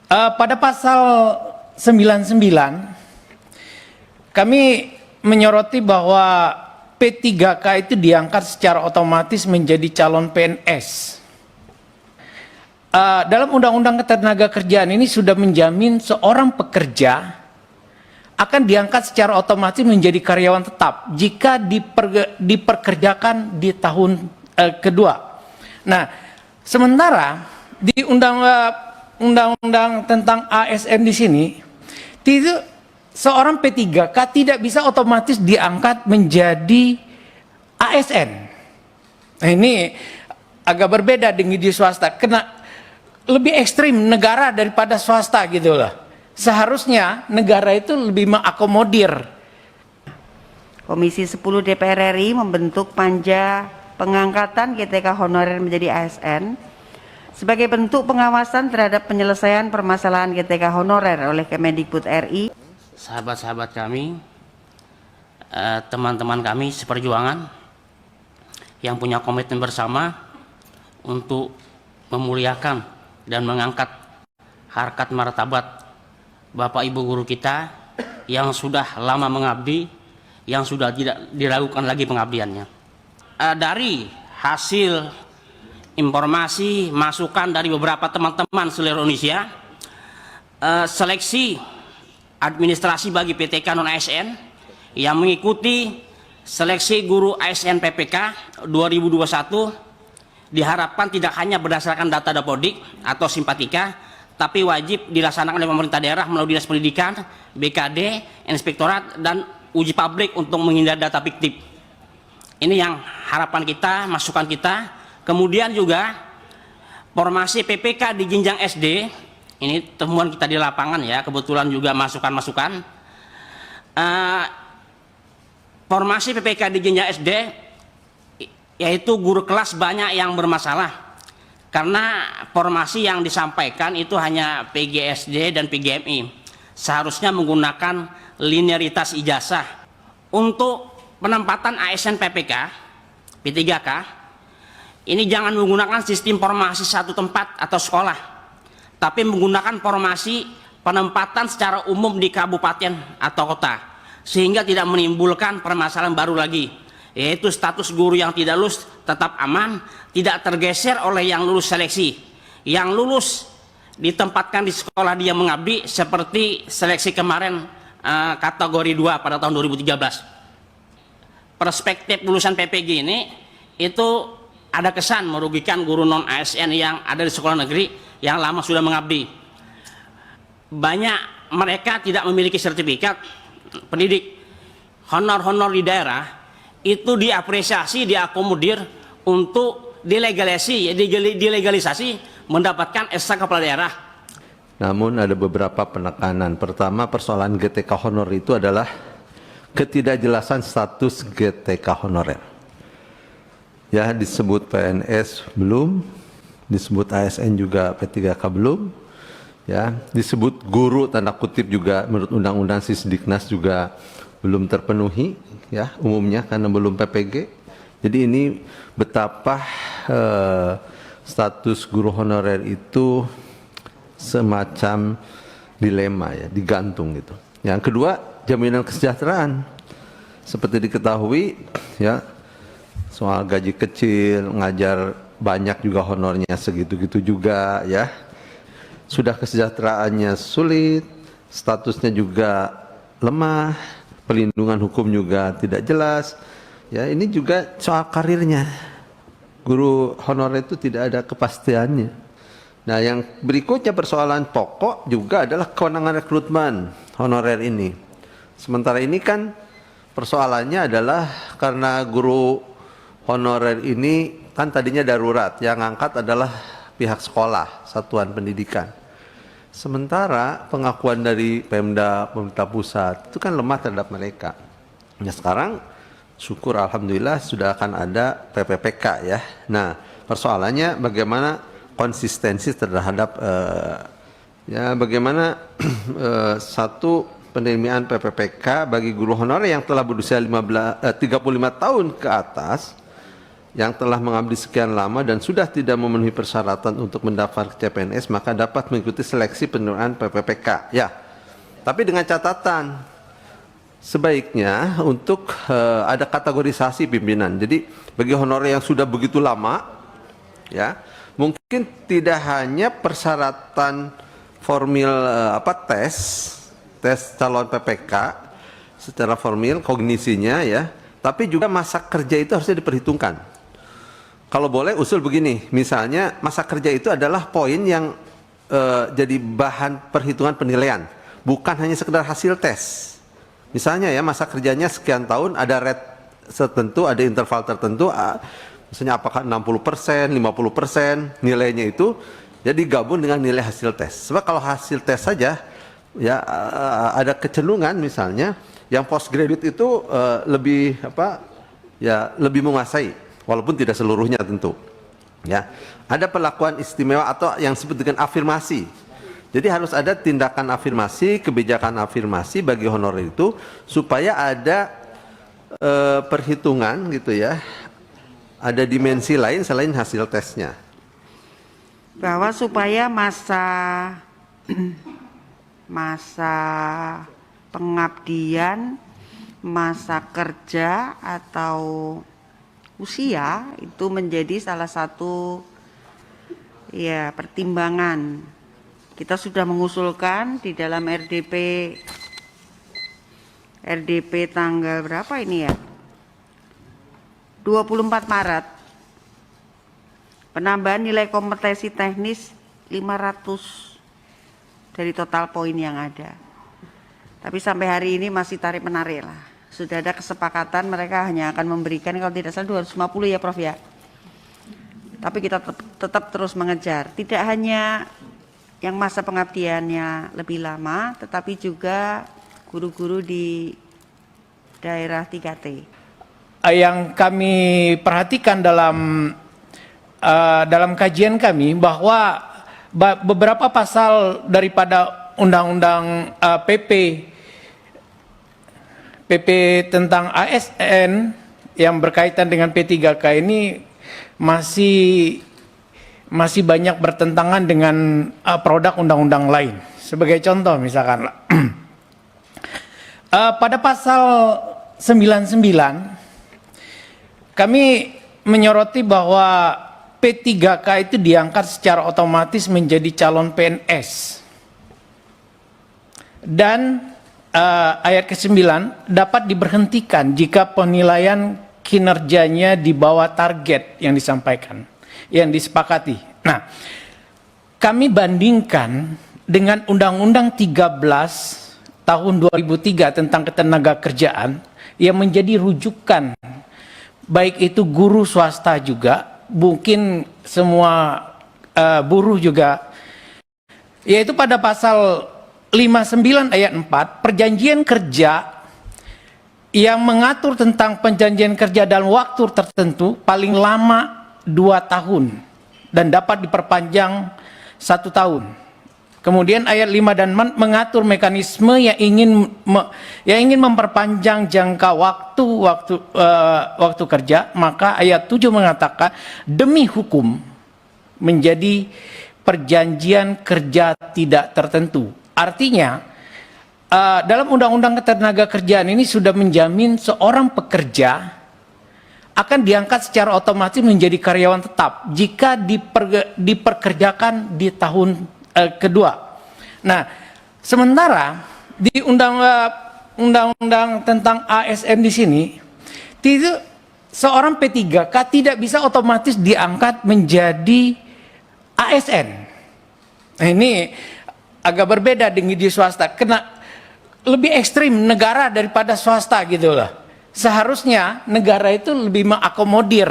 Pada pasal 99 kami menyoroti bahwa P3K itu diangkat secara otomatis menjadi calon PNS. Dalam Undang-Undang Ketenagakerjaan ini sudah menjamin seorang pekerja akan diangkat secara otomatis menjadi karyawan tetap jika diperkerjakan di tahun kedua. Nah, sementara di undang-undang tentang ASN di sini, seorang P3K tidak bisa otomatis diangkat menjadi ASN. Nah, ini agak berbeda dengan di swasta. Lebih ekstrim negara daripada swasta gitu loh. Seharusnya negara itu lebih mengakomodir. Komisi 10 DPR RI membentuk panja pengangkatan GTK honorer menjadi ASN sebagai bentuk pengawasan terhadap penyelesaian permasalahan GTK honorer oleh Kemendikbud RI. Sahabat-sahabat kami, teman-teman kami seperjuangan yang punya komitmen bersama untuk memuliakan dan mengangkat harkat martabat Bapak Ibu guru kita yang sudah lama mengabdi, yang sudah tidak diragukan lagi pengabdiannya. Dari hasil informasi masukan dari beberapa teman-teman seluruh Indonesia, seleksi administrasi bagi PTK non ASN yang mengikuti seleksi guru ASN PPK 2021 diharapkan tidak hanya berdasarkan data Dapodik atau Simpatika, tapi wajib dilaksanakan oleh pemerintah daerah melalui Dinas Pendidikan, BKD, Inspektorat, dan uji publik untuk menghindari data fiktif. Ini yang harapan kita, masukan kita. Kemudian juga formasi PPK di jenjang SD, ini temuan kita di lapangan ya, kebetulan juga masukan-masukan. Formasi PPK di jenjang SD, yaitu guru kelas banyak yang bermasalah karena formasi yang disampaikan itu hanya PGSD dan PGMI. Seharusnya menggunakan linearitas ijazah. Untuk penempatan ASN PPK P3K ini jangan menggunakan sistem formasi satu tempat atau sekolah, tapi menggunakan formasi penempatan secara umum di kabupaten atau kota, sehingga tidak menimbulkan permasalahan baru lagi, yaitu status guru yang tidak lulus tetap aman, tidak tergeser oleh yang lulus seleksi. Yang lulus ditempatkan di sekolah dia mengabdi seperti seleksi kemarin kategori 2 pada tahun 2013. Perspektif lulusan PPG ini itu ada kesan merugikan guru non ASN yang ada di sekolah negeri yang lama sudah mengabdi. Banyak mereka tidak memiliki sertifikat pendidik. Honor-honor di daerah itu diapresiasi, diakomodir untuk dilegalisasi mendapatkan SK kepala daerah. Namun ada beberapa penekanan. Pertama, persoalan GTK honor itu adalah ketidakjelasan status GTK honorer. Ya, disebut PNS belum, disebut ASN juga P3K belum, ya, disebut guru tanda kutip juga menurut Undang-Undang Sisdiknas juga belum terpenuhi, ya, umumnya karena belum PPG. Jadi ini betapa status guru honorer itu semacam dilema, ya, digantung gitu. Yang kedua, jaminan kesejahteraan. Seperti diketahui, ya, soal gaji kecil, ngajar banyak juga honornya segitu-gitu juga, ya. Sudah kesejahteraannya sulit, statusnya juga lemah, pelindungan hukum juga tidak jelas. Ya, ini juga soal karirnya. Guru honorer itu tidak ada kepastiannya. Nah, yang berikutnya persoalan pokok juga adalah kewenangan rekrutmen honorer ini. Sementara ini kan persoalannya adalah karena guru honorer ini kan tadinya darurat, yang angkat adalah pihak sekolah, satuan pendidikan. Sementara pengakuan dari Pemda, pemerintah pusat itu kan lemah terhadap mereka. Nah, sekarang syukur alhamdulillah sudah akan ada PPPK, ya. Nah, persoalannya bagaimana konsistensi terhadap ya, bagaimana satu penerimaan PPPK bagi guru honorer yang telah berusia 35 tahun ke atas yang telah mengabdi sekian lama dan sudah tidak memenuhi persyaratan untuk mendaftar ke CPNS, maka dapat mengikuti seleksi penerimaan PPPK. Ya, tapi dengan catatan sebaiknya untuk ada kategorisasi pimpinan. Jadi bagi honorer yang sudah begitu lama, ya mungkin tidak hanya persyaratan formil tes calon PPK secara formil kognisinya ya, tapi juga masa kerja itu harusnya diperhitungkan. Kalau boleh usul begini, misalnya masa kerja itu adalah poin yang jadi bahan perhitungan penilaian, bukan hanya sekedar hasil tes. Misalnya ya masa kerjanya sekian tahun, ada rate tertentu, ada interval tertentu, misalnya apakah 60%, 50%, nilainya itu jadi gabung dengan nilai hasil tes. Sebab kalau hasil tes saja ya ada kecenderungan misalnya yang postgraduate itu lebih lebih menguasai. Walaupun tidak seluruhnya tentu. Ya, ada perlakuan istimewa atau yang disebut dengan afirmasi. Jadi harus ada tindakan afirmasi, kebijakan afirmasi bagi honorer itu supaya ada perhitungan gitu ya. Ada dimensi lain selain hasil tesnya. Bahwa supaya masa pengabdian, masa kerja atau usia itu menjadi salah satu ya pertimbangan. Kita sudah mengusulkan di dalam RDP tanggal berapa ini ya? 24 Maret. Penambahan nilai kompetensi teknis 500 dari total poin yang ada. Tapi sampai hari ini masih tarik menarik lah. Sudah ada kesepakatan mereka hanya akan memberikan kalau tidak salah 250 ya Prof ya. Tapi kita tetap terus mengejar. Tidak hanya yang masa pengabdiannya lebih lama, tetapi juga guru-guru di daerah 3T. Yang kami perhatikan dalam kajian kami bahwa beberapa pasal daripada Undang-Undang PP tentang ASN yang berkaitan dengan P3K ini masih banyak bertentangan dengan produk undang-undang lain. Sebagai contoh misalkan pada pasal 99 kami menyoroti bahwa P3K itu diangkat secara otomatis menjadi calon PNS. Dan ayat ke-9 dapat diberhentikan jika penilaian kinerjanya di bawah target yang disampaikan, yang disepakati. Nah, kami bandingkan dengan Undang-Undang 13 tahun 2003 tentang ketenagakerjaan yang menjadi rujukan baik itu guru swasta juga, mungkin semua buruh juga, yaitu pada pasal 59 ayat 4, perjanjian kerja yang mengatur tentang perjanjian kerja dalam waktu tertentu paling lama 2 tahun dan dapat diperpanjang 1 tahun. Kemudian ayat 5 dan 6 mengatur mekanisme yang ingin memperpanjang jangka waktu kerja, maka ayat 7 mengatakan demi hukum menjadi perjanjian kerja tidak tertentu. Artinya dalam Undang-Undang Ketenagakerjaan ini sudah menjamin seorang pekerja akan diangkat secara otomatis menjadi karyawan tetap jika diperkerjakan di tahun kedua. Nah, sementara di undang-undang tentang ASN di sini, seorang P3K tidak bisa otomatis diangkat menjadi ASN. Nah, ini agak berbeda dengan di swasta, kena lebih ekstrim negara daripada swasta gitu lah. Seharusnya negara itu lebih mengakomodir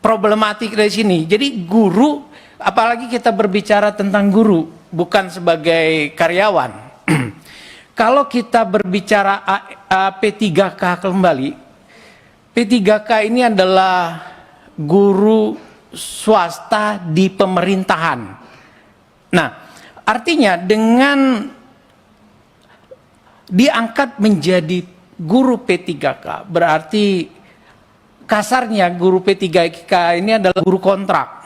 problematik dari sini. Jadi guru, apalagi kita berbicara tentang guru, bukan sebagai karyawan. Kalau kita berbicara P3K kembali, P3K ini adalah guru swasta di pemerintahan. Nah, artinya dengan diangkat menjadi guru P3K berarti kasarnya guru P3K ini adalah guru kontrak.